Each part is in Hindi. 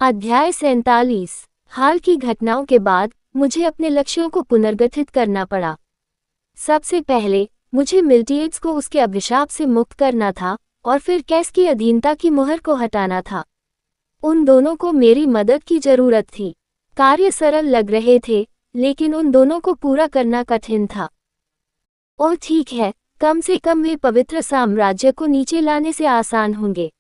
अध्याय 47। हाल की घटनाओं के बाद मुझे अपने लक्ष्यों को पुनर्गठित करना पड़ा। सबसे पहले मुझे मिल्टीएड्स को उसके अभिशाप से मुक्त करना था और फिर कैस की अधीनता की मुहर को हटाना था। उन दोनों को मेरी मदद की जरूरत थी। कार्य सरल लग रहे थे, लेकिन उन दोनों को पूरा करना कठिन था। ओह ठीक है, कम से कम वे पवित्र साम्राज्य को नीचे लाने से आसान होंगे।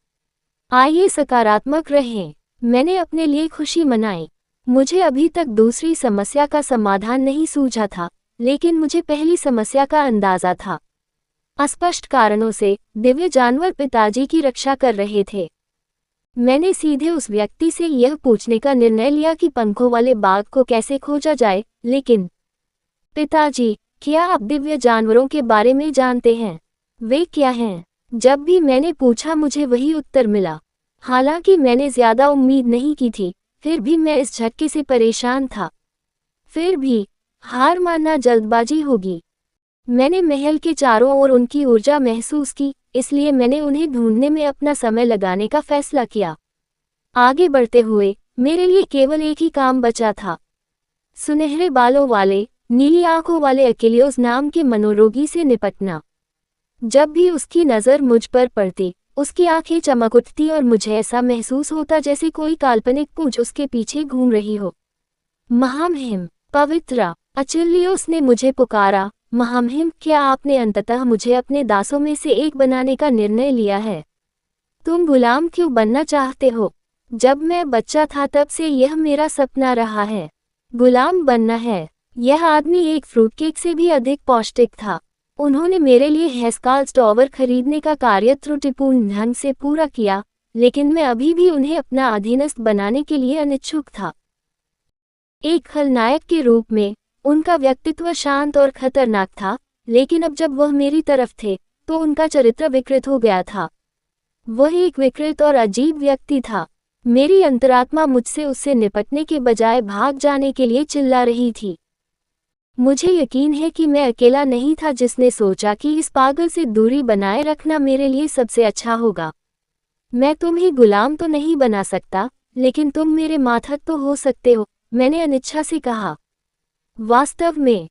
आइए सकारात्मक रहें। मैंने अपने लिए खुशी मनाई। मुझे अभी तक दूसरी समस्या का समाधान नहीं सूझा था, लेकिन मुझे पहली समस्या का अंदाजा था। अस्पष्ट कारणों से दिव्य जानवर पिताजी की रक्षा कर रहे थे। मैंने सीधे उस व्यक्ति से यह पूछने का निर्णय लिया कि पंखों वाले बाघ को कैसे खोजा जाए, लेकिन पिताजी, क्या आप दिव्य जानवरों के बारे में जानते हैं? वे क्या हैं? जब भी मैंने पूछा मुझे वही उत्तर मिला। हालांकि मैंने ज्यादा उम्मीद नहीं की थी, फिर भी मैं इस झटके से परेशान था। फिर भी हार मानना जल्दबाजी होगी। मैंने महल के चारों ओर उनकी ऊर्जा महसूस की, इसलिए मैंने उन्हें ढूंढने में अपना समय लगाने का फैसला किया। आगे बढ़ते हुए मेरे लिए केवल एक ही काम बचा था। सुनहरे बालों वाले, नीली आंखों वाले अकेलियोस नाम के मनोरोगी से निपटना। जब भी उसकी नज़र मुझ पर पड़ती, उसकी आंखें चमक उठती और मुझे ऐसा महसूस होता जैसे कोई काल्पनिक पूंछ उसके पीछे घूम रही हो। महामहिम, पवित्रा, अचिलियोस ने मुझे पुकारा। महामहिम, क्या आपने अंततः मुझे अपने दासों में से एक बनाने का निर्णय लिया है? तुम गुलाम क्यों बनना चाहते हो? जब मैं बच्चा था तब से यह मेरा सपना रहा है। गुलाम बनना है। यह आदमी एक फ्रूटकेक से भी अधिक पौष्टिक था। उन्होंने मेरे लिए हेस्काल स्टॉवर खरीदने का कार्य त्रुटिपूर्ण ढंग से पूरा किया, लेकिन मैं अभी भी उन्हें अपना अधीनस्थ बनाने के लिए अनिच्छुक था। एक खलनायक के रूप में उनका व्यक्तित्व शांत और खतरनाक था, लेकिन अब जब वह मेरी तरफ थे तो उनका चरित्र विकृत हो गया था। वह एक विकृत और अजीब व्यक्ति था। मेरी अंतरात्मा मुझसे उससे निपटने के बजाय भाग जाने के लिए चिल्ला रही थी। मुझे यकीन है कि मैं अकेला नहीं था जिसने सोचा कि इस पागल से दूरी बनाए रखना मेरे लिए सबसे अच्छा होगा। मैं तुम्हें गुलाम तो नहीं बना सकता, लेकिन तुम मेरे मातहत तो हो सकते हो, मैंने अनिच्छा से कहा। वास्तव में?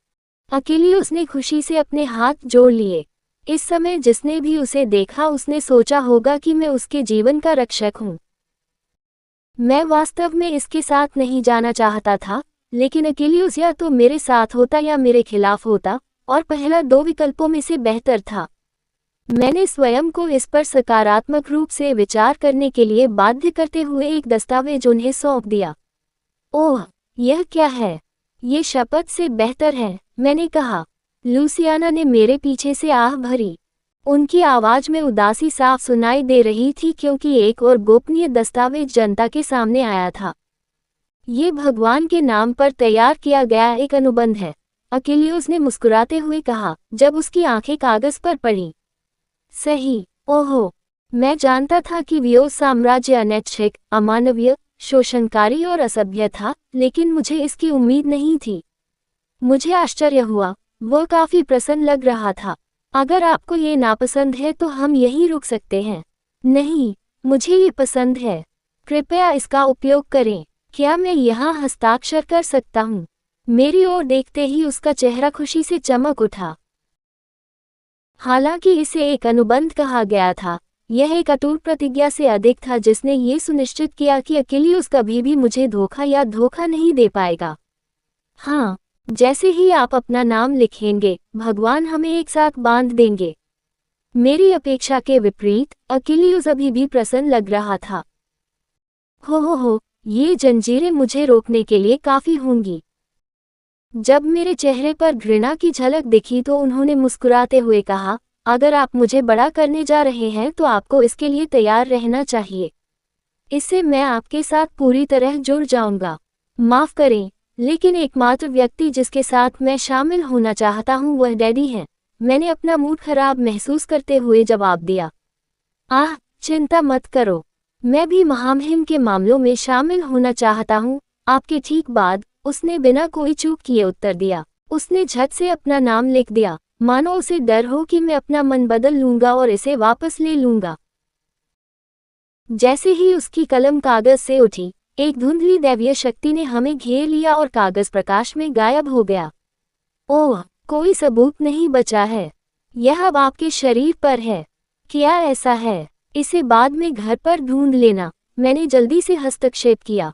अकेलियोस ने खुशी से अपने हाथ जोड़ लिए। इस समय जिसने भी उसे देखा उसने सोचा होगा कि मैं उसके जीवन का रक्षक हूँ। मैं वास्तव में इसके साथ नहीं जाना चाहता था, लेकिन अकेलियोस या तो मेरे साथ होता या मेरे खिलाफ होता, और पहला दो विकल्पों में से बेहतर था। मैंने स्वयं को इस पर सकारात्मक रूप से विचार करने के लिए बाध्य करते हुए एक दस्तावेज उन्हें सौंप दिया। ओह, यह क्या है? ये शपथ से बेहतर है, मैंने कहा। लूसियाना ने मेरे पीछे से आह भरी। उनकी आवाज में उदासी साफ सुनाई दे रही थी क्योंकि एक और गोपनीय दस्तावेज जनता के सामने आया था। ये भगवान के नाम पर तैयार किया गया एक अनुबंध है, अकेलियोस ने मुस्कुराते हुए कहा, जब उसकी आंखें कागज पर पड़ी। सही। ओहो, मैं जानता था कि वियोस साम्राज्य अनैच्छिक, अमानवीय, शोषणकारी और असभ्य था, लेकिन मुझे इसकी उम्मीद नहीं थी। मुझे आश्चर्य हुआ। वह काफी प्रसन्न लग रहा था। अगर आपको ये नापसंद है तो हम यहीं रुक सकते हैं। नहीं, मुझे ये पसंद है। कृपया इसका उपयोग करें। क्या मैं यहाँ हस्ताक्षर कर सकता हूँ? मेरी ओर देखते ही उसका चेहरा खुशी से चमक उठा। हालांकि इसे एक अनुबंध कहा गया था, यह एक अटूट प्रतिज्ञा से अधिक था जिसने ये सुनिश्चित किया कि अकेलियोस कभी भी मुझे धोखा नहीं दे पाएगा। हाँ, जैसे ही आप अपना नाम लिखेंगे, भगवान हमें एक साथ बांध देंगे। मेरी अपेक्षा के विपरीत अकेलियोस अभी भी प्रसन्न लग रहा था। हो, ये जंजीरें मुझे रोकने के लिए काफी होंगी। जब मेरे चेहरे पर घृणा की झलक दिखी तो उन्होंने मुस्कुराते हुए कहा, अगर आप मुझे बड़ा करने जा रहे हैं तो आपको इसके लिए तैयार रहना चाहिए। इससे मैं आपके साथ पूरी तरह जुड़ जाऊंगा। माफ करें, लेकिन एकमात्र व्यक्ति जिसके साथ मैं शामिल होना चाहता हूं वह डैडी है, मैंने अपना मूड खराब महसूस करते हुए जवाब दिया। आह, चिंता मत करो, मैं भी महामहिम के मामलों में शामिल होना चाहता हूँ। आपके ठीक बाद, उसने बिना कोई चूक किए उत्तर दिया। उसने झट से अपना नाम लिख दिया, मानो उसे डर हो कि मैं अपना मन बदल लूंगा और इसे वापस ले लूंगा। जैसे ही उसकी कलम कागज से उठी, एक धुंधली दैवीय शक्ति ने हमें घेर लिया और कागज प्रकाश में गायब हो गया। ओह, कोई सबूत नहीं बचा है। यह अब आपके शरीर पर है। क्या ऐसा है? इसे बाद में घर पर ढूंढ लेना, मैंने जल्दी से हस्तक्षेप किया।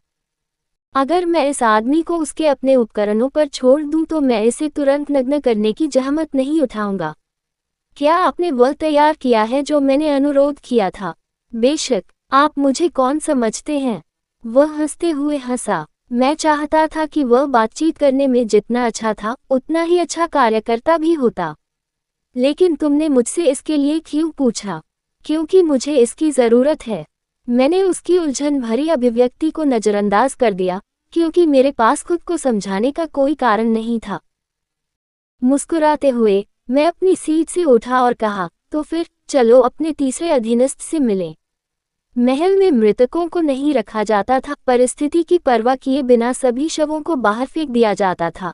अगर मैं इस आदमी को उसके अपने उपकरणों पर छोड़ दूं तो मैं इसे तुरंत नग्न करने की जहमत नहीं उठाऊंगा। क्या आपने वह तैयार किया है जो मैंने अनुरोध किया था? बेशक, आप मुझे कौन समझते हैं? वह हंसते हुए हंसा। मैं चाहता था कि वह बातचीत करने में जितना अच्छा था उतना ही अच्छा कार्यकर्ता भी होता। लेकिन तुमने मुझसे इसके लिए क्यों पूछा? क्योंकि मुझे इसकी ज़रूरत है। मैंने उसकी उलझन भरी अभिव्यक्ति को नज़रअंदाज कर दिया, क्योंकि मेरे पास खुद को समझाने का कोई कारण नहीं था। मुस्कुराते हुए मैं अपनी सीट से उठा और कहा, तो फिर चलो अपने तीसरे अधीनस्थ से मिलें। महल में मृतकों को नहीं रखा जाता था, परिस्थिति की परवाह किए बिना सभी शवों को बाहर फेंक दिया जाता था।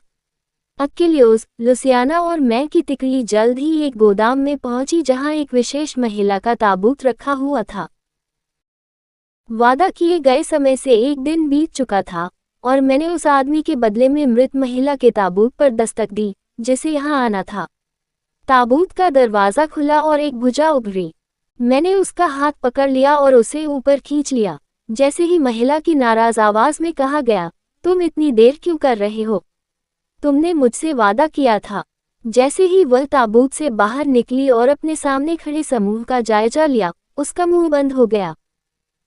अक्विलियोस, लुसियाना और मैं की टिकली जल्द ही एक गोदाम में पहुंची जहां एक विशेष महिला का ताबूत रखा हुआ था। वादा किए गए समय से एक दिन बीत चुका था और मैंने उस आदमी के बदले में मृत महिला के ताबूत पर दस्तक दी जिसे यहाँ आना था। ताबूत का दरवाज़ा खुला और एक भुजा उभरी। मैंने उसका हाथ पकड़ लिया और उसे ऊपर खींच लिया। जैसे ही महिला की नाराज आवाज में कहा गया, तुम इतनी देर क्यों कर रहे हो? तुमने मुझसे वादा किया था। जैसे ही वह ताबूत से बाहर निकली और अपने सामने खड़े समूह का जायजा लिया, उसका मुंह बंद हो गया।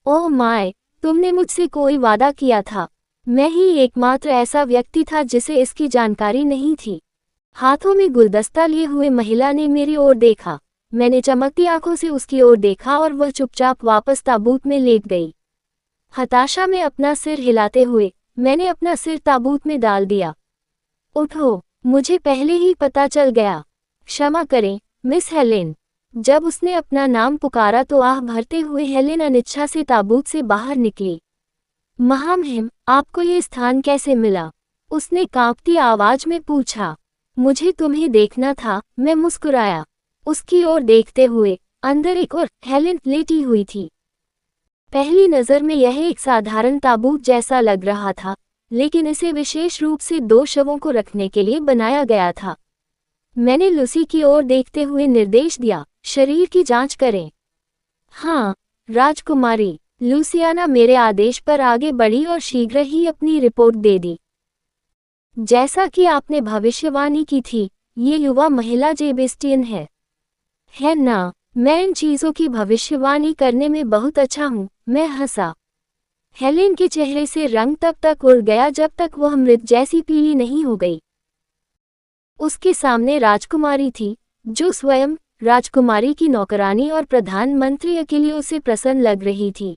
ओह माय, तुमने मुझसे कोई वादा किया था। मैं ही एकमात्र ऐसा व्यक्ति था जिसे इसकी जानकारी नहीं थी। हाथों में गुलदस्ता लिए हुए महिला ने मेरी ओर देखा। मैंने चमकती आंखों से उसकी ओर देखा और वह चुपचाप वापस ताबूत में लेट गई। हताशा में अपना सिर हिलाते हुए मैंने अपना सिर ताबूत में डाल दिया। उठो, मुझे पहले ही पता चल गया। क्षमा करें, मिस हेलेन। जब उसने अपना नाम पुकारा तो आह भरते हुए हेलेन अनिच्छा से ताबूत से बाहर निकली। महामहिम, आपको ये स्थान कैसे मिला? उसने कांपती आवाज में पूछा। मुझे तुम्हें देखना था, मैं मुस्कुराया। उसकी ओर देखते हुए अंदर एक और हेलेन लेटी हुई थी। पहली नज़र में यह एक साधारण ताबूत जैसा लग रहा था, लेकिन इसे विशेष रूप से 2 शवों को रखने के लिए बनाया गया था। मैंने लूसी की ओर देखते हुए निर्देश दिया, शरीर की जांच करें। हाँ, राजकुमारी। लुसियाना मेरे आदेश पर आगे बढ़ी और शीघ्र ही अपनी रिपोर्ट दे दी। जैसा कि आपने भविष्यवाणी की थी, ये युवा महिला जेबेस्टियन है ना? मैं इन चीज़ों की भविष्यवाणी करने में बहुत अच्छा हूँ, मैं हंसा। हेलेन के चेहरे से रंग तब तक उड़ गया जब तक वह मृत जैसी पीली नहीं हो गई। उसके सामने राजकुमारी थी, जो स्वयं राजकुमारी की नौकरानी और प्रधानमंत्री अक्विलियोस से प्रसन्न लग रही थी।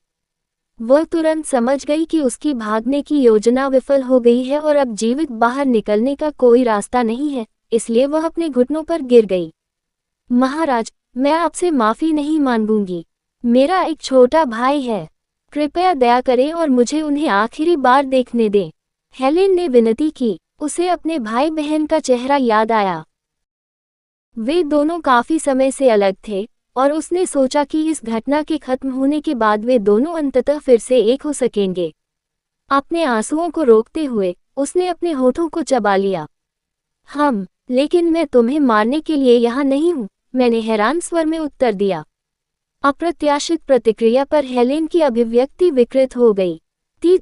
वह तुरंत समझ गई कि उसकी भागने की योजना विफल हो गई है और अब जीवित बाहर निकलने का कोई रास्ता नहीं है, इसलिए वह अपने घुटनों पर गिर गई। महाराज, मैं आपसे माफ़ी नहीं मांगूंगी। मेरा एक छोटा भाई है। कृपया दया करें और मुझे उन्हें आखिरी बार देखने दें। हेलेन ने विनती की। उसे अपने भाई बहन का चेहरा याद आया। वे दोनों काफ़ी समय से अलग थे और उसने सोचा कि इस घटना के खत्म होने के बाद वे दोनों अंततः फिर से एक हो सकेंगे। अपने आंसुओं को रोकते हुए उसने अपने होठों को चबा लिया। लेकिन मैं तुम्हें मारने के लिए यहाँ नहीं हूँ, मैंने हैरान स्वर में उत्तर दिया। अप्रत्याशित प्रतिक्रिया पर हेलेन की अभिव्यक्ति विकृत हो गई।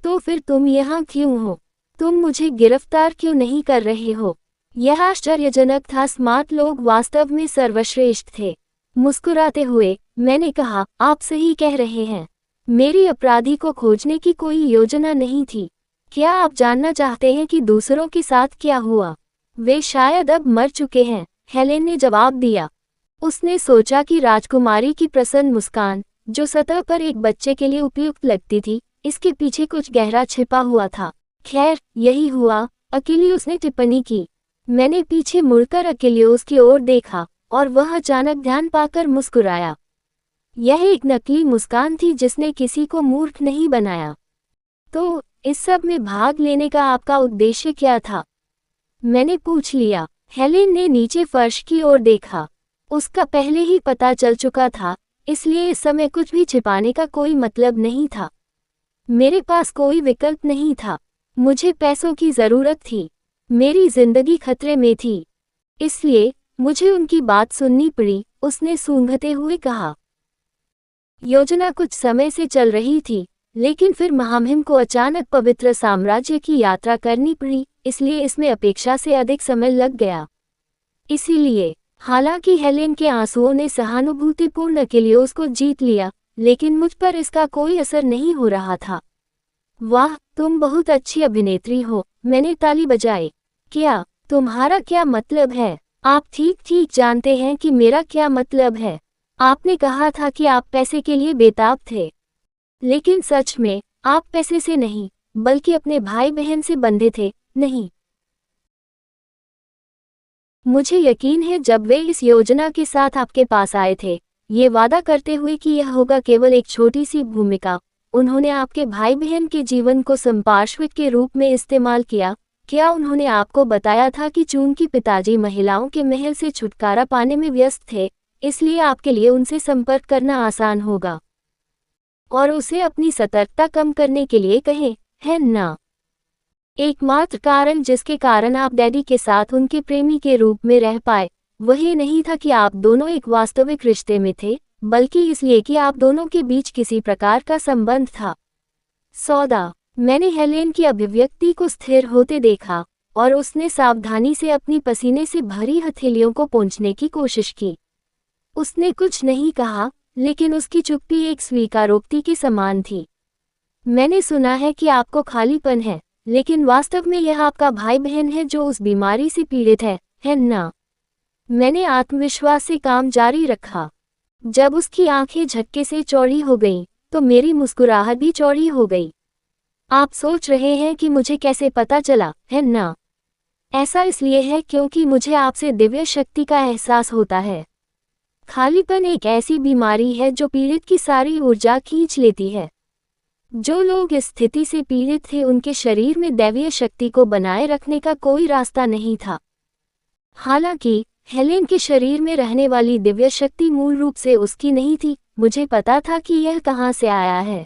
तो फिर तुम यहाँ क्यों हो? तुम मुझे गिरफ्तार क्यों नहीं कर रहे हो? यह आश्चर्यजनक था। स्मार्ट लोग वास्तव में सर्वश्रेष्ठ थे। मुस्कुराते हुए मैंने कहा, आप सही कह रहे हैं। मेरी अपराधी को खोजने की कोई योजना नहीं थी। क्या आप जानना चाहते हैं कि दूसरों के साथ क्या हुआ? वे शायद अब मर चुके हैं, हेलेन ने जवाब दिया। उसने सोचा कि राजकुमारी की प्रसन्न मुस्कान, जो सतह पर एक बच्चे के लिए उपयुक्त लगती थी, इसके पीछे कुछ गहरा छिपा हुआ था। खैर, यही हुआ, अक्विलियोस ने टिप्पणी की। मैंने पीछे मुड़कर अक्विलियोस की ओर देखा और वह अचानक ध्यान पाकर मुस्कुराया। यह एक नकली मुस्कान थी जिसने किसी को मूर्ख नहीं बनाया। तो इस सब में भाग लेने का आपका उद्देश्य क्या था? मैंने पूछ लिया। हेलेन ने नीचे फर्श की ओर देखा। उसका पहले ही पता चल चुका था, इसलिए इस समय कुछ भी छिपाने का कोई मतलब नहीं था। मेरे पास कोई विकल्प नहीं था। मुझे पैसों की जरूरत थी। मेरी जिंदगी खतरे में थी। इसलिए मुझे उनकी बात सुननी पड़ी, उसने सूंघते हुए कहा। योजना कुछ समय से चल रही थी, लेकिन फिर महामहिम को अचानक पवित्र साम्राज्य की यात्रा करनी पड़ी, इसलिए इसमें अपेक्षा से अधिक समय लग गया। इसीलिए, हालांकि हेलेन के आंसुओं ने सहानुभूतिपूर्ण अकेलियोस को जीत लिया, लेकिन मुझ पर इसका कोई असर नहीं हो रहा था। वाह, तुम बहुत अच्छी अभिनेत्री हो, मैंने ताली बजाई। क्या, तुम्हारा क्या मतलब है? आप ठीक ठीक जानते हैं कि मेरा क्या मतलब है। आपने कहा था कि आप पैसे के लिए बेताब थे। लेकिन सच में, आप पैसे से नहीं, बल्कि अपने भाई बहन से बंधे थे, नहीं? मुझे यकीन है जब वे इस योजना के साथ आपके पास आए थे, ये वादा करते हुए कि यह होगा केवल एक छोटी सी भूमिका, उन्होंने आपके भाई बहन के जीवन को संपार्श्विक के रूप में इस्तेमाल किया। क्या उन्होंने आपको बताया था कि चूंकि पिताजी महिलाओं के महल से छुटकारा पाने में व्यस्त थे, इसलिए आपके लिए उनसे संपर्क करना आसान होगा? और उसे अपनी सतर्कता कम करने के लिए कहें, है ना? एकमात्र कारण जिसके कारण आप डैडी के साथ उनके प्रेमी के रूप में रह पाए, वह ये नहीं था कि आप दोनों एक वास्तविक रिश्ते में थे, बल्कि इसलिए कि आप दोनों के बीच किसी प्रकार का संबंध था। सौदा। मैंने हेलेन की अभिव्यक्ति को स्थिर होते देखा, और उसने सावधानी से अपनी पसीने से भरी हथेलियों को पोंछने की कोशिश की। उसने कुछ नहीं कहा, लेकिन उसकी चुप्पी एक स्वीकारोक्ति के समान थी। मैंने सुना है कि आपको खालीपन है, लेकिन वास्तव में यह आपका भाई बहन है जो उस बीमारी से पीड़ित है ना? मैंने आत्मविश्वास से काम जारी रखा। जब उसकी आंखें झटके से चौड़ी हो गईं, तो मेरी मुस्कुराहट भी चौड़ी हो गई। आप सोच रहे हैं कि मुझे कैसे पता चला, है ना? ऐसा इसलिए है क्योंकि मुझे आपसे दिव्य शक्ति का एहसास होता है। खालीपन एक ऐसी बीमारी है जो पीड़ित की सारी ऊर्जा खींच लेती है। जो लोग इस स्थिति से पीड़ित थे उनके शरीर में दैवीय शक्ति को बनाए रखने का कोई रास्ता नहीं था। हालांकि हेलेन के शरीर में रहने वाली दिव्य शक्ति मूल रूप से उसकी नहीं थी, मुझे पता था कि यह कहां से आया है।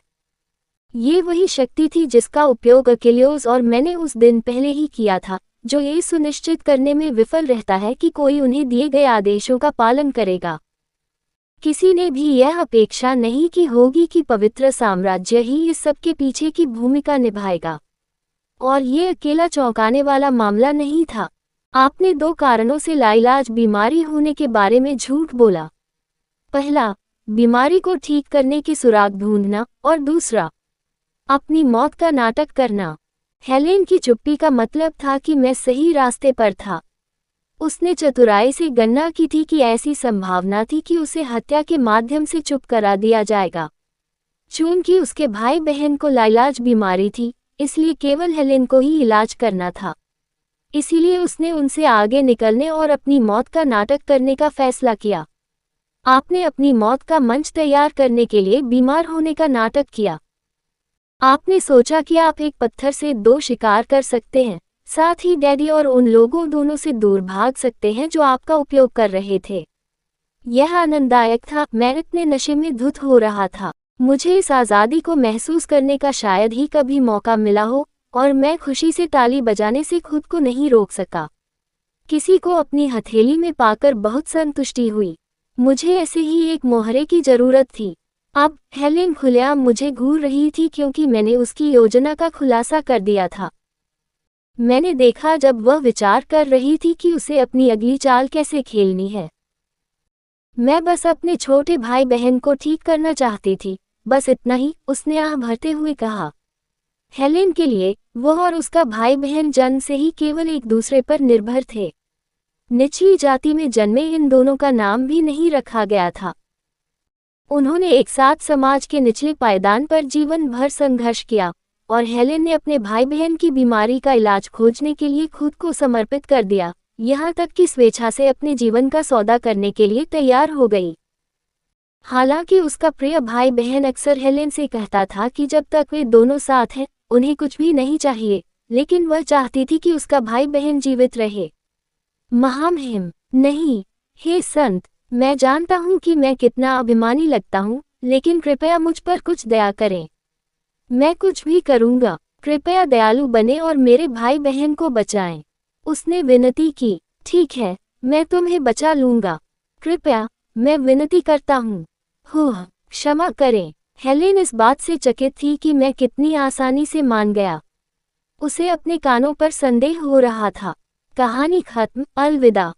ये वही शक्ति थी जिसका उपयोग अकेलियोस और मैंने उस दिन पहले ही किया था, जो ये सुनिश्चित करने में विफल रहता है कि कोई उन्हें दिए गए आदेशों का पालन करेगा। किसी ने भी यह अपेक्षा नहीं की होगी कि पवित्र साम्राज्य ही इस सब के पीछे की भूमिका निभाएगा। और ये अकेला चौंकाने वाला मामला नहीं था। आपने दो कारणों से लाइलाज बीमारी होने के बारे में झूठ बोला। पहला, बीमारी को ठीक करने के सुराग ढूंढना, और दूसरा, अपनी मौत का नाटक करना। हेलेन की चुप्पी का मतलब था कि मैं सही रास्ते पर था। उसने चतुराई से गणना की थी कि ऐसी संभावना थी कि उसे हत्या के माध्यम से चुप करा दिया जाएगा। चूंकि उसके भाई बहन को लाइलाज बीमारी थी, इसलिए केवल हेलेन को ही इलाज करना था। इसीलिए उसने उनसे आगे निकलने और अपनी मौत का नाटक करने का फैसला किया। आपने अपनी मौत का मंच तैयार करने के लिए बीमार होने का नाटक किया। आपने सोचा कि आप एक पत्थर से दो शिकार कर सकते हैं, साथ ही डैडी और उन लोगों दोनों से दूर भाग सकते हैं जो आपका उपयोग कर रहे थे। यह आनंददायक था। मैं इतने नशे में धुत हो रहा था। मुझे इस आज़ादी को महसूस करने का शायद ही कभी मौका मिला हो, और मैं खुशी से ताली बजाने से खुद को नहीं रोक सका। किसी को अपनी हथेली में पाकर बहुत संतुष्टि हुई। मुझे ऐसे ही एक मोहरे की जरूरत थी। अब हेलेन खुलेआम मुझे घूर रही थी क्योंकि मैंने उसकी योजना का खुलासा कर दिया था। मैंने देखा जब वह विचार कर रही थी कि उसे अपनी अगली चाल कैसे खेलनी है। मैं बस अपने छोटे भाई बहन को ठीक करना चाहती थी, बस इतना ही, उसने आह भरते हुए कहा। हेलेन के लिए वह और उसका भाई बहन जन्म से ही केवल एक दूसरे पर निर्भर थे। निचली जाति में जन्मे इन दोनों का नाम भी नहीं रखा गया था। उन्होंने एक साथ समाज के निचले पायदान पर जीवन भर संघर्ष किया, और हेलेन ने अपने भाई बहन की बीमारी का इलाज खोजने के लिए खुद को समर्पित कर दिया, यहाँ तक कि स्वेच्छा से अपने जीवन का सौदा करने के लिए तैयार हो गई। हालांकि उसका प्रिय भाई बहन अक्सर हेलेन से कहता था कि जब तक वे दोनों साथ हैं, उन्हें कुछ भी नहीं चाहिए, लेकिन वह चाहती थी कि उसका भाई बहन जीवित रहे। महामहिम, नहीं, हे संत, मैं जानता हूँ कि मैं कितना अभिमानी लगता हूँ, लेकिन कृपया मुझ पर कुछ दया करें। मैं कुछ भी करूँगा, कृपया दयालु बने और मेरे भाई बहन को बचाएं। उसने विनती की। ठीक है, मैं तुम्हें बचा लूँगा। कृपया, मैं विनती करता हूँ। क्षमा करें। हेलेन इस बात से चकित थी कि मैं कितनी आसानी से मान गया। उसे अपने कानों पर संदेह हो रहा था। कहानी खत्म। अलविदा।